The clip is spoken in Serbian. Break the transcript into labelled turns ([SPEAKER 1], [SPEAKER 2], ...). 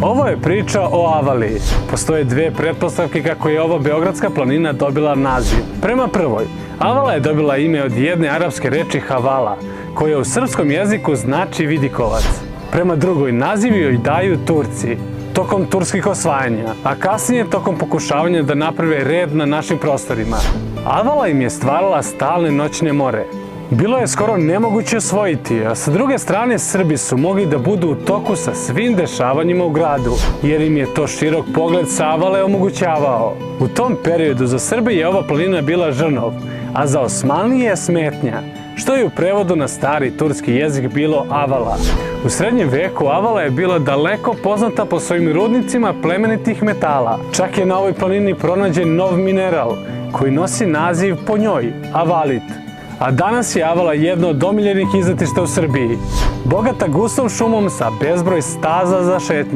[SPEAKER 1] Ovo je priča o Avali. Postoje dve pretpostavke kako je ova beogradska planina dobila naziv. Prema prvoj, Avala je dobila ime od jedne arapske reči Havala, koja u srpskom jeziku znači vidikovac. Prema drugoj, naziv joj daju Turci tokom turskih osvajanja, a kasnije tokom pokušavanja da naprave red na našim prostorima. Avala im je stvarala stalne noćne more. Bilo je skoro nemoguće osvojiti, a sa druge strane Srbi su mogli da budu u toku sa svim dešavanjima u gradu, jer im je to širok pogled sa Avale omogućavao. U tom periodu za Srbe je ova planina bila žrnov, a za Osmanlije smetnja, što je u prevodu na stari turski jezik bilo Avala. U srednjem veku Avala je bila daleko poznata po svojim rudnicima plemenitih metala. Čak je na ovoj planini pronađen nov mineral, koji nosi naziv po njoj, avalit. A danas je Avala jedno od omiljenih izletišta u Srbiji, bogata gustom šumom sa bezbroj staza za šetnje.